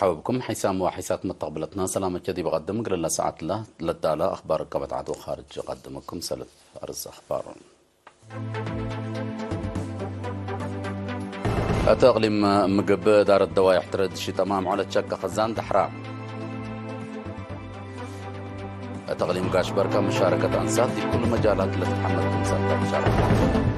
مرحبا بكم حسام وحيسات مستقبلتنا سلامة جدي بقدم قل الله ساعات الله للدالة أخبار قبط عدو خارج قدمكم سلف أرز أخبار أتغلم مقب دار الدواء يحترد شي تمام على تشكى خزان دحرام أتغلم قاش بركة مشاركة أنسات في كل مجالات اللي تتحملكم سلطة مشاركة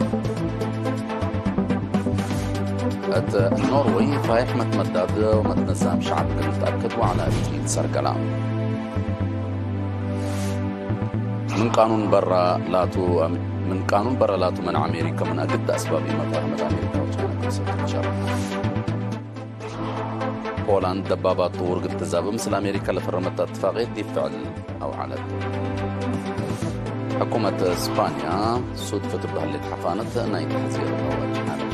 النرويج فايح متمدد ومتنسام شعب متأكد وعلى تجديد سرقلام من قانون برا لاتو من أمريكا من أجد أسباب مفاهمة أمريكا وشانا كنسة الشرق بولند دبابات طور قد تزاب مثل أمريكا لفرمت اتفاقية دي فعل أو على حكومة إسبانيا صدفت بهاللي حفانت نايد حزير الأول حالة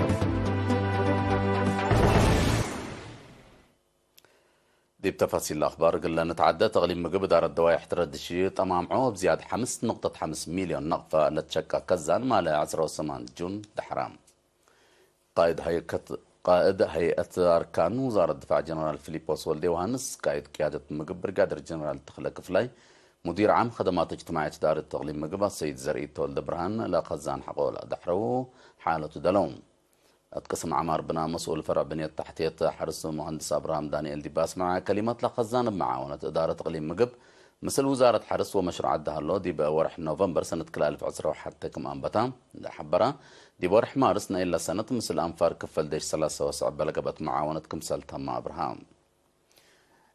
دي بتفاصيل الأخبار قلنا نتعدى تغليم مقب دار الدواء يحترد الشيء طمام عوب زيادة 5.5 مليون نقفة لتشكى كزان مال 10 جون دحرام قائد هيئة أركان وزارة الدفاع جنرال فيليبوس ولدي وهانس قائد قيادة مقب برقادر جنرال تخلق فلاي مدير عام خدمات اجتماعية دار التغليم مقب السيد زرعي تولد برهان لخزان حقول دحرو حالة دلوم اتقسم عمار بنا مسؤول فرع بنية تحتية حرس مهندس أبراهام دانيال ديباس مع كلمات لخزان بمعاونة إدارة إقليم مقب مثل وزارة حرس ومشروع الدهالو دي بورح نوفمبر سنة كل 2010 كم أنبتا حبرا دي بورح مارس إلا سنة مثل أنفار كفل ديش 3 بلقبت معاونة كمسال تم أبراهام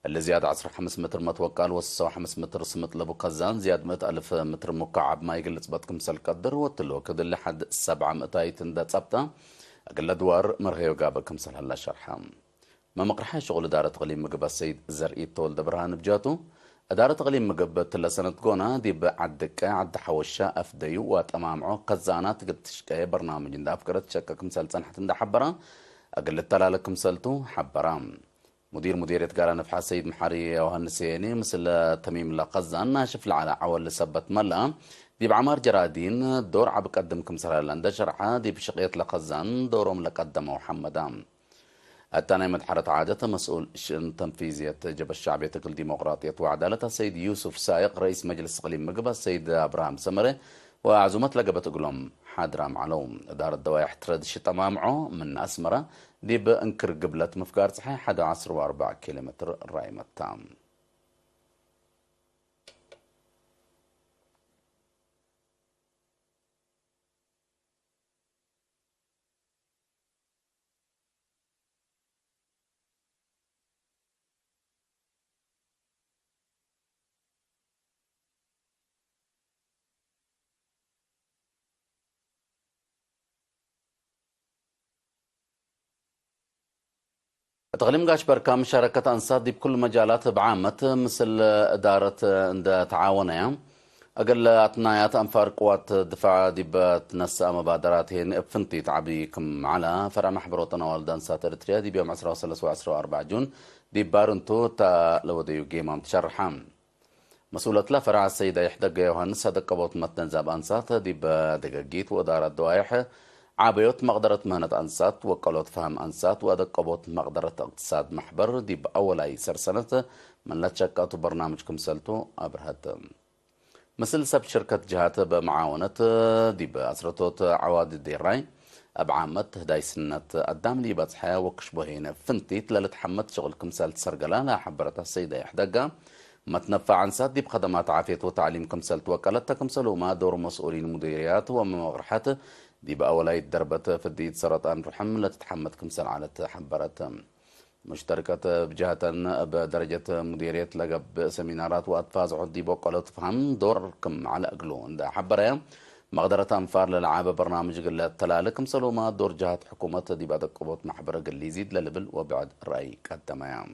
اللي زيادة 5 متر متوكل وسوا 5 متر سمت لبو قزان زياد 100,000 متر مكعب ما يقل تبات كمسال قدر وتلو كده لحد 700 تندا تصبتا أقل دوار مرغيو قابل كمسال هلا شرحام ما مقرحة شغل إدارة تغليم مقب السيد زرعي تول دبرهان بجاتو إدارة تغليم مقب تلا سنة قونا دي بعدك عد حوشا أفديو واتمامعو قزانات قد تشكي برنامج دا أفكرت شكا كمسال سنحة دا حبرا أقل التلالة كمسالتو حبرام مديرية قارة نفحة سيد محاري وهالنسيني مثل تميم لقزان ناشف على عوال لسبت ملا دي بعمار جرادين دور عبقدم كمسال لندا شرحة دي بشقية لقزان دورهم لقدم محمدام التاني مدحرة عادة مسؤول شؤون تنفيذية جبهة الشعبية الديمقراطية وعدالة السيد يوسف سايق رئيس مجلس إقليم مقبة السيد أبراهام سمرة وعزومات لقبة قلوم حادرام علوم إدارة الدوايح ترد شي تمامعو من أسمرة دي بأنكر قبلة مفقار صحيح 11.4 كيلومتر الرايمة التام تغليم قاش بركة مشاركة أنصار دي بكل مجالات بعامة مثل إدارة عند تعاونية أقل أتنايات أنفار قوات دفاع دي بتنسى مبادراتهن بفنتي تعبيكم على فرع محبرو تناول دانسات إريتريا دي بيوم 10 جون دي بارنتو تا لو ديو جيمام تشرحام مسؤولة لا فرع السيدة يحدق يوهانس هذا قبوت متن زاب أنسات دي بدقاقيت وإدارة دوايح عابيوت مقدرة مهنة أنسات وقالوت فهم أنسات وهذا قبوت مقدرة اقتصاد محبر دي بأول أي سنة من لا تشكاتو برنامجكم سلتو أبرهت مثل سب شركة جهات بمعاونة دي بأسرتوت عواد الديراي أبعامة هداي سنة قدام لي بتصحيا وكشبهين فنتيت للتحمد شغلكم سالت سرقلانة حبرتها السيدة يحدقا ما تنفع عن ساد دي بخدمات عافية وتعليم كمسلت وكالتها كمسل وما دور مسؤولين المديريات ومغرحات دي بأولاي دربت في الديد سرطان رحم لا تتحمد كمسل على تحبرت مشتركة بجهة بدرجة مديرية لقب سمينارات وأطفاز عدي بوقالت فهم دوركم على أقلون ده حبرية مقدرة أنفار للعابة برنامج قلة تلالكم سلوما دور جهات حكومة دي بعد قبوت محبرة قل يزيد للبل وبعد رأي كالتمام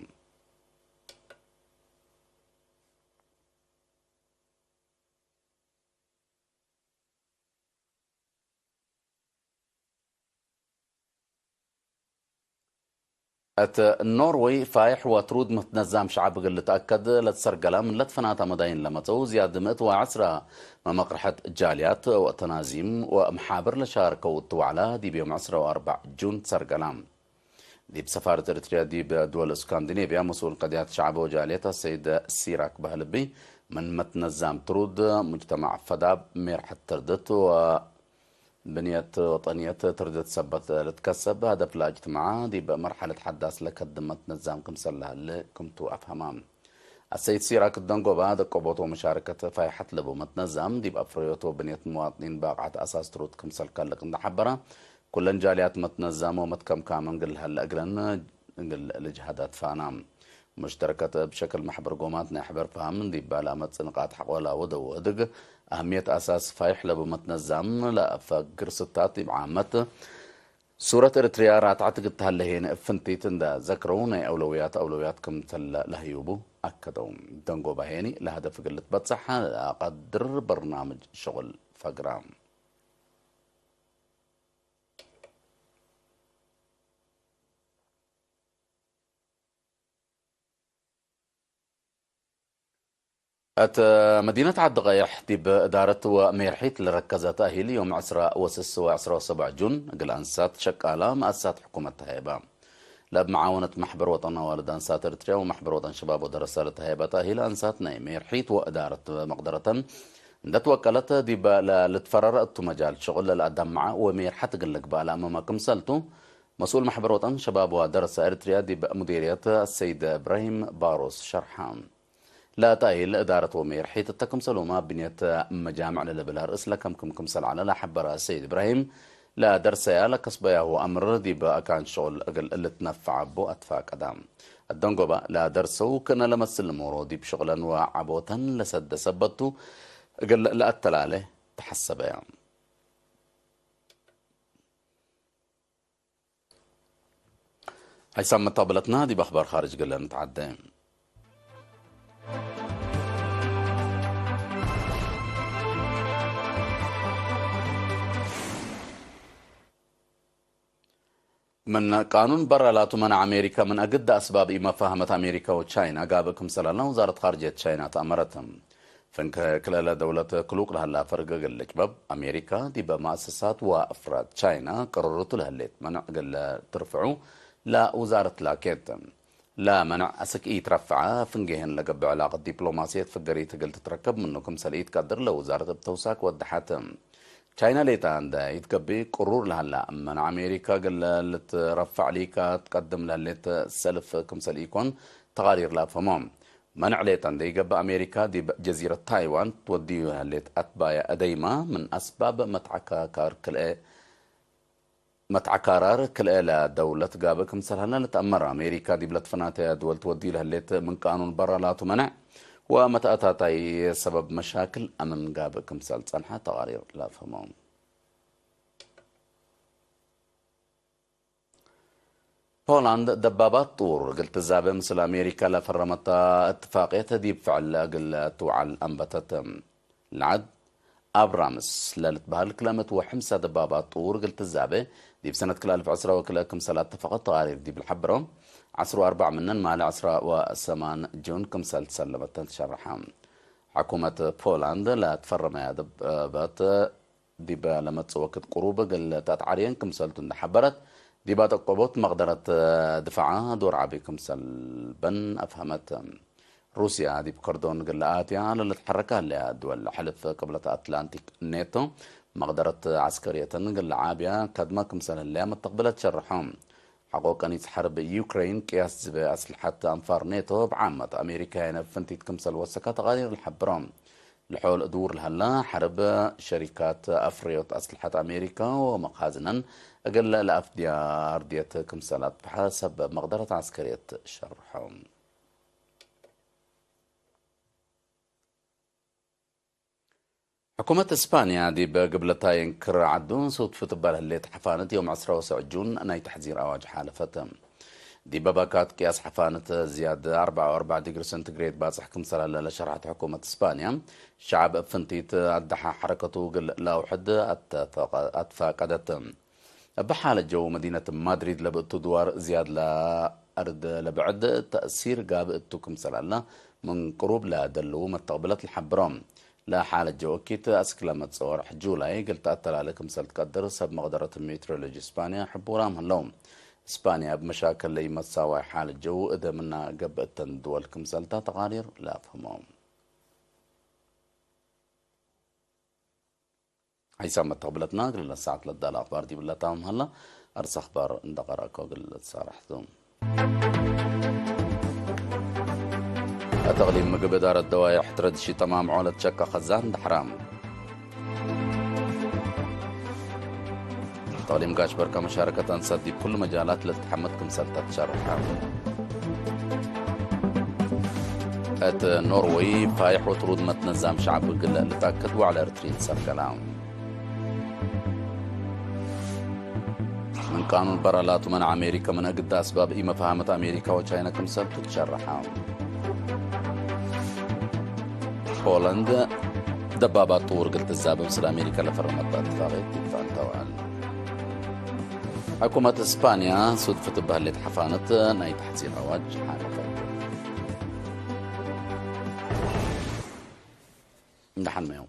النرويج فايح وترود متنظم شعب قل تأكد لتسرقلا من لتفناتا مدين لما تو زيادة 110 مقرحة جاليات وتنازيم ومحابر لشاركة وطوعلا دي بيوم 4 جون تسرقلا دي بسفارة إريتريا دي بدول اسكندنافيا مسؤول قضيات شعب وجاليتها السيد سيراك بهلبي من متن الزام ترود مجتمع فداب مير حتى تردت وبنية وطنية تردت سبت لتكسب هدف الاجتماع دي بمرحلة حداث لكد متن الزام كم سلها اللي كنتو أفهمام السيد سيراك الدنقو بعد قبوط ومشاركة فايحة لبو متنظم دي بأفريوت وبنية المواطنين باقعة أساس ترود كم سلكا لكن حبرة كلن جاليات متنظم ومتكم كامن قل هلا قلن قل الجهادات فانام مشتركة بشكل محبر قومات نحبر فهم دي بعلامة نقاط حقولا ودو ودق أهمية أساس فايح لبو متنظم لا فقر ستات بعامة سورة إريتريا رات عتقد تهلهين فنتي تندا ذكرون أولوياتكم تل لهيوبو أكدوا دنقو بهيني لهدف قلت بتصحى أقدر برنامج شغل فقرام مدينة عد غيح دي بإدارة وميرحيت لركزة تأهيلي يوم 10 وسس و 7 جون قل أنسات شكالة مؤسسات حكومة هيبة لاب معاونة محبر وطن والد أنسات إريتريا ومحبر وطن شباب ودرسات هيبة تأهيل أنسات ميرحيت وإدارة مقدرة ده توكلت دي لتفرر مجال شغل للأدمع وميرحت قلك بألا أمام كمسلتو مسؤول محبر وطن شباب ودرس إريتريا دي بمديرية السيد إبراهيم باروس شرحان لا تأهيل إدارة ومير حيث التكم سلوما بنية مجامع للبلار إسلا كم كمسل على لا حبر السيد إبراهيم لا درس يا لكسبيا هو أمر دي بقى كان شغل أقل اللي تنفع بو أتفاق أدام الدنقبة لا درسو كنا لمس المورو دي بشغلا وعبوتا لسد سبتو أقل لا التلالة تحسب يعني هاي سامة طابلتنا دي بأخبار خارج قلنا نتعدى من قانون برا لا تمنع أمريكا من أجد أسباب إما فهمت أمريكا وتشاينا قابكم سلالنا وزارة خارجية تشاينا تأمرتهم فإنك كلا دولة كلوك لها لا فرق قل باب أمريكا دي بمؤسسات وأفراد تشاينا قررت لها اللي منع قل ترفعوا لا وزارة لاكيت لا منع أسك إيه ترفعها فنجهن لقب علاقة دبلوماسية فقري تقل تتركب منكم سليت قدر لوزارة التوساك والدحاتم تشاينا ليتا عندها يتقبي قرور لها لا من أمريكا قال اللي ترفع ليكا تقدم لها اللي تسلف كم سليكون تغارير لا فمام منع ليتا عندها يقبي أمريكا دي جزيرة تايوان توديها اللي أتبايا أديما من أسباب متعكارار كل دولة قابك مثلا لتأمر أمريكا دي بلد فناتها دول تودي لها اللي من قانون برا لا تمنع ومتى أتاتي سبب مشاكل أمن قابك مثال صنحة تغارير لا فهمهم هولندا دبابات طور قلت الزابة مثل أمريكا لفرمت اتفاقية دي بفعل قلت وعلى أنبتت العد أبرامس لالت بهالكلامت وحمسة دبابات طور قلت الزابة دي بسنة كل 1010 وكلاكم سلات فقط تغارير دي بالحبرة 10 و4 منن مال 10 و8 جون كم سلمت تشرحام حكومة بولندا لا تفرم يا دبابات دي لما تسوكت قروبة قل تاتعاريان كم سلتون حبرت دي بات قبوت مقدرة دفاعها دور عبيكم سلبن أفهمت روسيا دي بكردون قلقات يعني اللي تحركها اللي دول حلف قبلة أتلانتيك نيتو مقدرة عسكرية قل عابية كدماكم سنة اللي متقبلت شرحهم حقوق أن حرب يوكرين قياس بأسلحة أنفار نيتو بعامة أمريكا هنا فنتيت كمسل وسكات غير الحبرام لحول دور الهلا حرب شركات أفريوت أسلحة أمريكا ومخازنا أقل الأفديار ديت كمسلات بحسب مقدرة عسكرية شرحهم حكومة إسبانيا دي بقبلتها ينكر عدون صوت فتبال اللي تحفانت يوم 10 جون أنها تحذير أواج حالفتها دي باباكات قياس حفانة زيادة 4 ديجري سنتيغريد باصح كمسلا لشرحت حكومة إسبانيا شعب فنتيت أدحى حركته قل لا وحد أتفاقدت بحال الجو مدينة مدريد لبقت دوار زياد لأرد لبعد تأثير قاب اتوكم سلالة من قروب لا دلو متقبلت الحبرام لا حالة جو كيت أسكلمت صور جولاي قلت أتلا لكم سلت قدر سب مقدرة الميترولوجي إسبانيا حبورام هلوم اسبانيا بمشاكل لي مساوي حال الجو اذا منا قبت دول كمسلتا تقارير لا فهمهم حيسام تقبلتنا قلنا الساعة 3 الأخبار دي بالله تام هلا أرس أخبار اندقرا كوغل صارحتهم أتغليم مقب إدارة الدوايح تردشي تمام عولة شكا خزان دحرام تغليم قاش بركة مشاركة تنصدي بكل مجالات لتحمدكم سلطة تشرح أت نوروي فايح وطرود متنظام شعب قلة لتأكد وعلى رترين سر كلام من قانون برالات ومنع أمريكا من أجد أسباب إيما فهمت أمريكا وشاينا كمسل تتشرحها بولند دبابات طور قلت الزابة مثل أمريكا لفرمت اتفاقية تتفاقية حكومة إسبانيا صدفت بهاللي تحفانت ناي تحسين أواج حالة نحن ما يوم